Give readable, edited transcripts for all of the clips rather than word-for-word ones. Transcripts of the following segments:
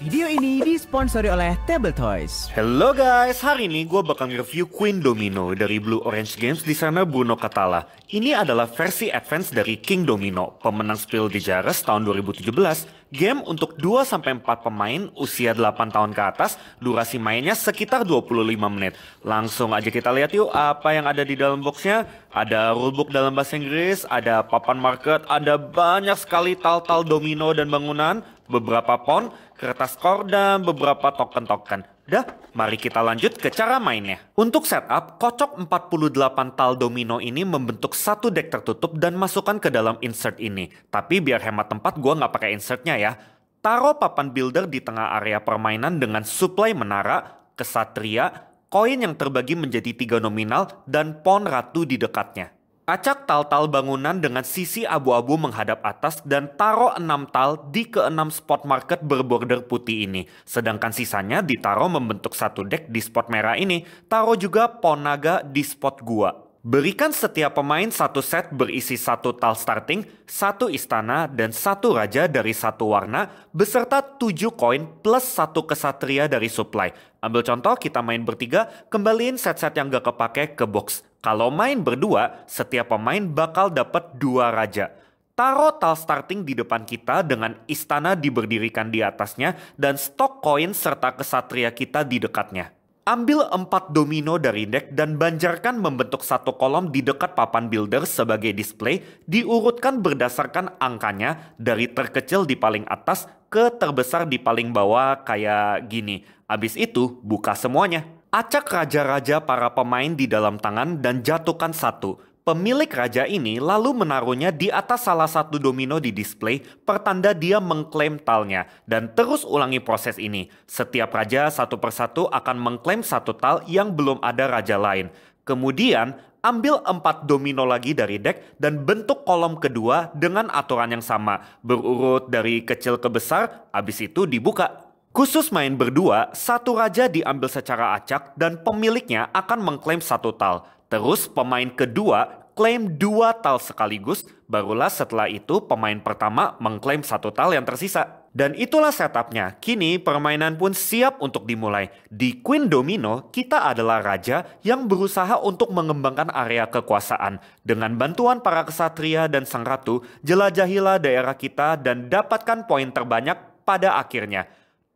Video ini disponsori oleh Table Toys. Hello guys, hari ini gue bakal review Queen Domino dari Blue Orange Games di sana Bruno Cathala. Ini adalah versi advance dari King Domino, pemenang Spiel des Jahres tahun 2017. Game untuk 2-4 pemain usia 8 tahun ke atas, durasi mainnya sekitar 25 menit. Langsung aja kita lihat yuk apa yang ada di dalam boxnya. Ada rulebook dalam bahasa Inggris, ada papan market, ada banyak sekali tal-tal domino dan bangunan, beberapa pawn, kertas skor, dan beberapa token-token. Dah, mari kita lanjut ke cara mainnya. Untuk setup, kocok 48 tal domino ini membentuk satu deck tertutup dan masukkan ke dalam insert ini. Tapi biar hemat tempat, gua nggak pakai insertnya ya. Taruh papan builder di tengah area permainan dengan supply menara, kesatria, koin yang terbagi menjadi 3 nominal, dan pawn ratu di dekatnya. Acak tal-tal bangunan dengan sisi abu-abu menghadap atas dan taruh 6 tal di ke-6 spot market berborder putih ini. Sedangkan sisanya ditaruh membentuk satu deck di spot merah ini. Taruh juga pawn naga di spot gua. Berikan setiap pemain satu set berisi satu tal starting, satu istana, dan satu raja dari satu warna, beserta 7 koin plus satu kesatria dari supply. Ambil contoh, kita main bertiga, kembaliin set-set yang gak kepake ke box. Kalau main berdua, setiap pemain bakal dapat 2 raja. Taruh tal starting di depan kita dengan istana diberdirikan di atasnya dan stok koin serta kesatria kita di dekatnya. Ambil 4 domino dari deck dan banjarkan membentuk satu kolom di dekat papan builder sebagai display, diurutkan berdasarkan angkanya dari terkecil di paling atas ke terbesar di paling bawah kayak gini. Abis itu buka semuanya. Acak raja-raja para pemain di dalam tangan dan jatuhkan satu. Pemilik raja ini lalu menaruhnya di atas salah satu domino di display, pertanda dia mengklaim talnya. Dan terus ulangi proses ini. Setiap raja satu persatu akan mengklaim satu tal yang belum ada raja lain. Kemudian, ambil 4 domino lagi dari deck dan bentuk kolom kedua dengan aturan yang sama. Berurut dari kecil ke besar, habis itu dibuka. Khusus main berdua, satu raja diambil secara acak dan pemiliknya akan mengklaim satu tal. Terus pemain kedua klaim 2 tal sekaligus, barulah setelah itu pemain pertama mengklaim satu tal yang tersisa. Dan itulah setupnya. Kini permainan pun siap untuk dimulai. Di Queen Domino, kita adalah raja yang berusaha untuk mengembangkan area kekuasaan. Dengan bantuan para kesatria dan sang ratu, jelajahilah daerah kita dan dapatkan poin terbanyak pada akhirnya.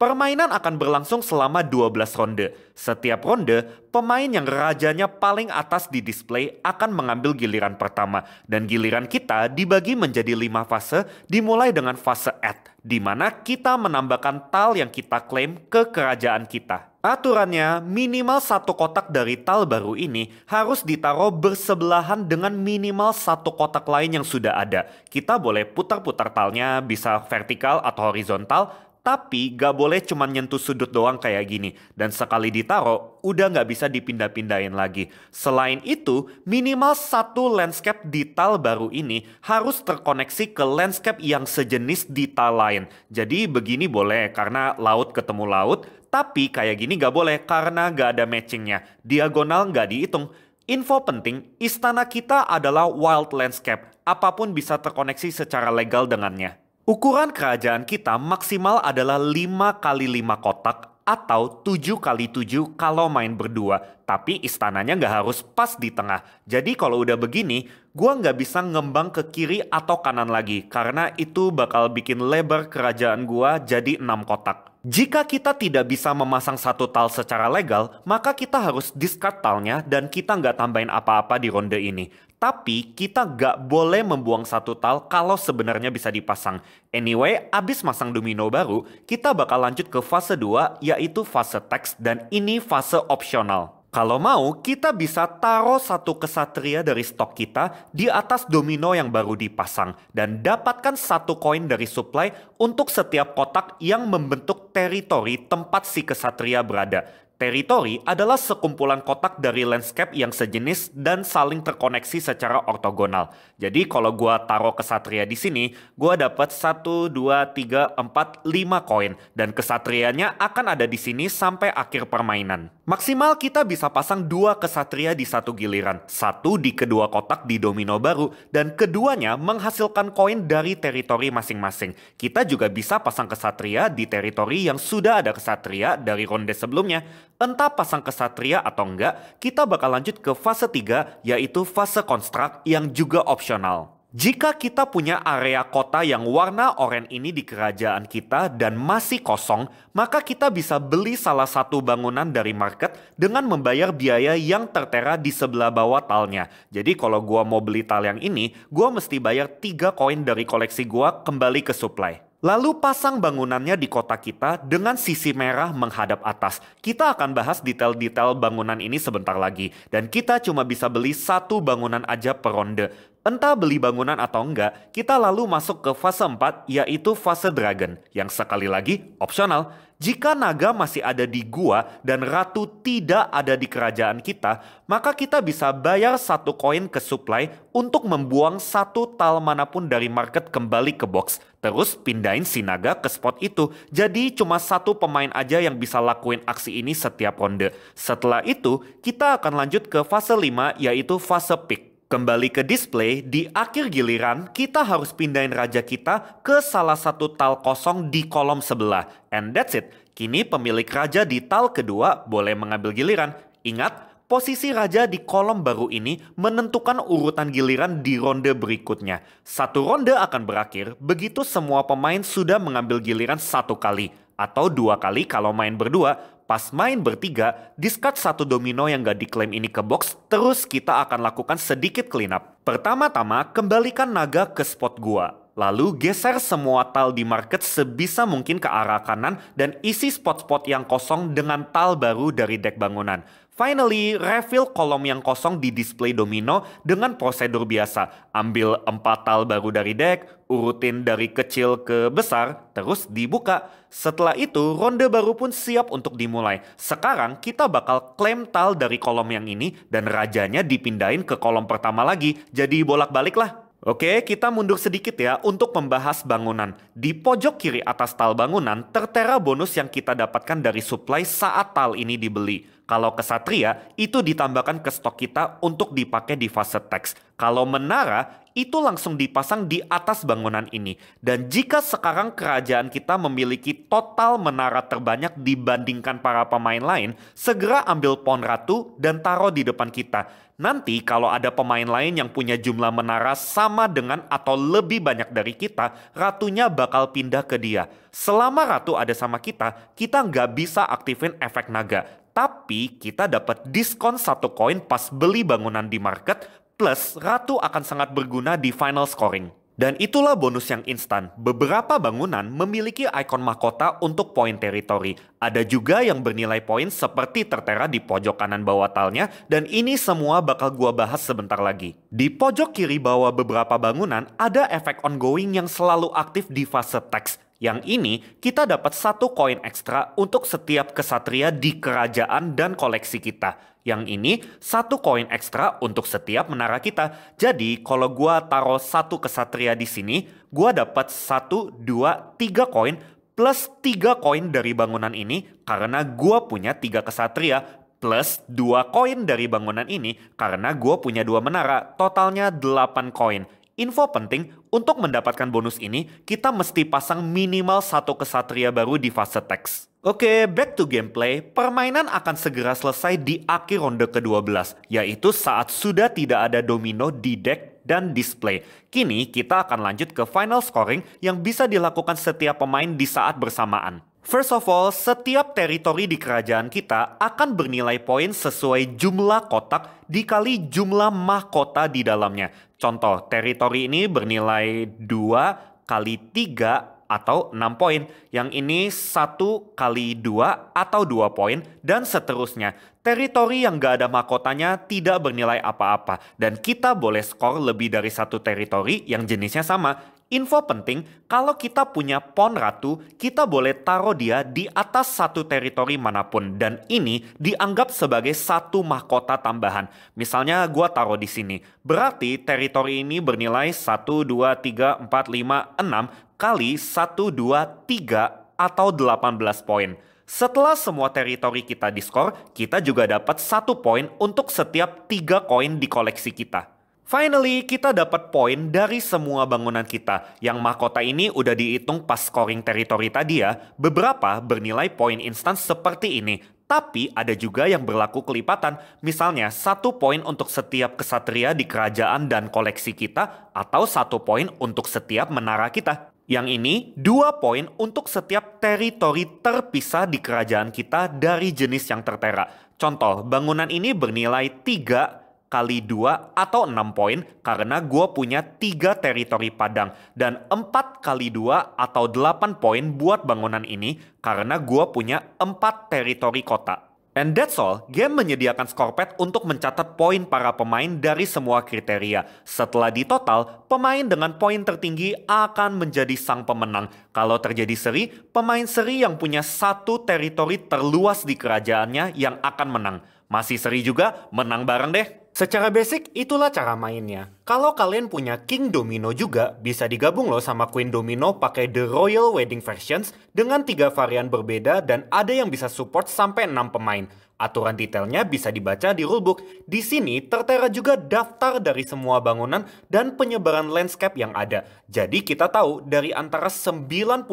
Permainan akan berlangsung selama 12 ronde. Setiap ronde, pemain yang rajanya paling atas di display akan mengambil giliran pertama. Dan giliran kita dibagi menjadi 5 fase, dimulai dengan fase add, di mana kita menambahkan tal yang kita klaim ke kerajaan kita. Aturannya, minimal satu kotak dari tal baru ini harus ditaruh bersebelahan dengan minimal satu kotak lain yang sudah ada. Kita boleh putar-putar talnya, bisa vertikal atau horizontal, tapi gak boleh cuma nyentuh sudut doang kayak gini. Dan sekali ditaruh, udah gak bisa dipindah-pindahin lagi. Selain itu, minimal satu landscape di tal baru ini harus terkoneksi ke landscape yang sejenis di tal lain. Jadi begini boleh karena laut ketemu laut, tapi kayak gini gak boleh karena gak ada matchingnya. Diagonal gak dihitung. Info penting, istana kita adalah wild landscape. Apapun bisa terkoneksi secara legal dengannya. Ukuran kerajaan kita maksimal adalah 5x5 kotak atau 7x7 kalau main berdua. Tapi istananya nggak harus pas di tengah. Jadi kalau udah begini, gua nggak bisa ngembang ke kiri atau kanan lagi. Karena itu bakal bikin lebar kerajaan gua jadi 6 kotak. Jika kita tidak bisa memasang satu tal secara legal, maka kita harus discard talnya dan kita nggak tambahin apa-apa di ronde ini. Tapi kita nggak boleh membuang satu tal kalau sebenarnya bisa dipasang. Anyway, abis masang domino baru, kita bakal lanjut ke fase 2 yaitu fase teks dan ini fase opsional. Kalau mau, kita bisa taruh satu kesatria dari stok kita di atas domino yang baru dipasang dan dapatkan satu koin dari supply untuk setiap kotak yang membentuk teritori tempat si kesatria berada. Teritori adalah sekumpulan kotak dari landscape yang sejenis dan saling terkoneksi secara ortogonal. Jadi kalau gua taruh kesatria di sini, gua dapat 1, 2, 3, 4, 5 koin. Dan kesatrianya akan ada di sini sampai akhir permainan. Maksimal kita bisa pasang 2 kesatria di satu giliran. 1 di kedua kotak di domino baru, dan keduanya menghasilkan koin dari teritori masing-masing. Kita juga bisa pasang kesatria di teritori yang sudah ada kesatria dari ronde sebelumnya. Entah pasang kesatria atau enggak, kita bakal lanjut ke fase 3, yaitu fase construct yang juga opsional. Jika kita punya area kota yang warna oranye ini di kerajaan kita dan masih kosong, maka kita bisa beli salah satu bangunan dari market dengan membayar biaya yang tertera di sebelah bawah talnya. Jadi kalau gua mau beli tal yang ini, gua mesti bayar 3 koin dari koleksi gua kembali ke supply. Lalu pasang bangunannya di kota kita dengan sisi merah menghadap atas. Kita akan bahas detail-detail bangunan ini sebentar lagi. Dan kita cuma bisa beli 1 bangunan aja per ronde. Entah beli bangunan atau enggak, kita lalu masuk ke fase 4, yaitu fase dragon. Yang sekali lagi opsional. Jika naga masih ada di gua dan ratu tidak ada di kerajaan kita, maka kita bisa bayar 1 koin ke supply untuk membuang 1 tal manapun dari market kembali ke box. Terus pindahin si naga ke spot itu. Jadi cuma 1 pemain aja yang bisa lakuin aksi ini setiap ronde. Setelah itu, kita akan lanjut ke fase 5, yaitu fase pick. Kembali ke display, di akhir giliran kita harus pindahin raja kita ke salah satu tal kosong di kolom sebelah. And that's it. Kini pemilik raja di tal kedua boleh mengambil giliran. Ingat, posisi raja di kolom baru ini menentukan urutan giliran di ronde berikutnya. 1 ronde akan berakhir begitu semua pemain sudah mengambil giliran 1 kali. Atau 2 kali kalau main berdua. Pas main bertiga, discard 1 domino yang gak diklaim ini ke box, terus kita akan lakukan sedikit cleanup. Pertama-tama, kembalikan naga ke spot gua. Lalu geser semua tal di market sebisa mungkin ke arah kanan dan isi spot-spot yang kosong dengan tal baru dari deck bangunan. Finally, refill kolom yang kosong di display domino dengan prosedur biasa. Ambil 4 tal baru dari deck, urutin dari kecil ke besar, terus dibuka. Setelah itu, ronde baru pun siap untuk dimulai. Sekarang kita bakal klaim tal dari kolom yang ini dan rajanya dipindahin ke kolom pertama lagi. Jadi bolak-balik lah. Oke, kita mundur sedikit ya untuk membahas bangunan. Di pojok kiri atas tal bangunan tertera bonus yang kita dapatkan dari supply saat tal ini dibeli. Kalau kesatria, itu ditambahkan ke stok kita untuk dipakai di fase teks. Kalau menara, itu langsung dipasang di atas bangunan ini. Dan jika sekarang kerajaan kita memiliki total menara terbanyak dibandingkan para pemain lain, segera ambil pon ratu dan taruh di depan kita. Nanti kalau ada pemain lain yang punya jumlah menara sama dengan atau lebih banyak dari kita, ratunya bakal pindah ke dia. Selama ratu ada sama kita nggak bisa aktifin efek naga. Tapi kita dapat diskon 1 koin pas beli bangunan di market, plus ratu akan sangat berguna di final scoring. Dan itulah bonus yang instan. Beberapa bangunan memiliki ikon mahkota untuk poin teritori. Ada juga yang bernilai poin seperti tertera di pojok kanan bawah talnya, dan ini semua bakal gua bahas sebentar lagi. Di pojok kiri bawah beberapa bangunan ada efek ongoing yang selalu aktif di fase teks. Yang ini kita dapat 1 koin ekstra untuk setiap kesatria di kerajaan dan koleksi kita. Yang ini 1 koin ekstra untuk setiap menara kita. Jadi kalau gua taruh 1 kesatria di sini, gua dapat 1, 2, 3 koin plus 3 koin dari bangunan ini karena gua punya 3 kesatria, plus 2 koin dari bangunan ini karena gua punya 2 menara, totalnya 8 koin. Info penting, untuk mendapatkan bonus ini, kita mesti pasang minimal 1 kesatria baru di fase teks. Oke, back to gameplay. Permainan akan segera selesai di akhir ronde ke-12, yaitu saat sudah tidak ada domino di deck dan display. Kini kita akan lanjut ke final scoring yang bisa dilakukan setiap pemain di saat bersamaan. First of all, setiap teritori di kerajaan kita akan bernilai poin sesuai jumlah kotak dikali jumlah mahkota di dalamnya. Contoh, teritori ini bernilai 2 kali 3 atau 6 poin. Yang ini 1 kali 2 atau 2 poin dan seterusnya. Teritori yang gak ada mahkotanya tidak bernilai apa-apa dan kita boleh skor lebih dari satu teritori yang jenisnya sama. Info penting, kalau kita punya pawn ratu, kita boleh taruh dia di atas satu teritori manapun dan ini dianggap sebagai satu mahkota tambahan. Misalnya gua taruh di sini. Berarti teritori ini bernilai 1, 2, 3, 4, 5, 6 kali 1, 2, 3 atau 18 poin. Setelah semua teritori kita diskor, kita juga dapat 1 poin untuk setiap 3 koin di koleksi kita. Finally, kita dapat poin dari semua bangunan kita. Yang mahkota ini udah dihitung pas scoring teritori tadi ya. Beberapa bernilai poin instan seperti ini. Tapi ada juga yang berlaku kelipatan. Misalnya 1 poin untuk setiap kesatria di kerajaan dan koleksi kita. Atau 1 poin untuk setiap menara kita. Yang ini 2 poin untuk setiap teritori terpisah di kerajaan kita dari jenis yang tertera. Contoh, bangunan ini bernilai 3 kali 2 atau 6 poin karena gue punya 3 teritori padang. Dan 4 kali 2 atau 8 poin buat bangunan ini karena gue punya 4 teritori kota. And that's all, game menyediakan score pad untuk mencatat poin para pemain dari semua kriteria. Setelah ditotal, pemain dengan poin tertinggi akan menjadi sang pemenang. Kalau terjadi seri, pemain seri yang punya satu teritori terluas di kerajaannya yang akan menang. Masih seri juga, menang bareng deh. Secara basic, itulah cara mainnya. Kalau kalian punya King Domino juga, bisa digabung loh sama Queen Domino pakai The Royal Wedding Versions dengan 3 varian berbeda dan ada yang bisa support sampai 6 pemain. Aturan detailnya bisa dibaca di rulebook. Di sini tertera juga daftar dari semua bangunan dan penyebaran landscape yang ada. Jadi kita tahu dari antara 96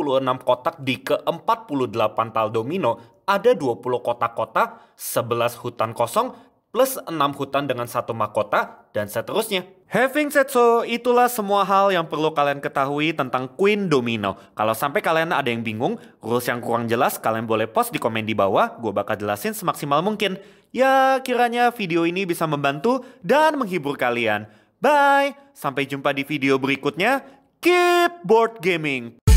kotak di ke-48 tile domino, ada 20 kotak-kotak, 11 hutan kosong, plus 6 hutan dengan 1 mahkota, dan seterusnya. Having said so, itulah semua hal yang perlu kalian ketahui tentang Queen Domino. Kalau sampai kalian ada yang bingung, rules yang kurang jelas, kalian boleh post di komen di bawah, gue bakal jelasin semaksimal mungkin. Ya, kiranya video ini bisa membantu dan menghibur kalian. Bye! Sampai jumpa di video berikutnya. Keep board gaming!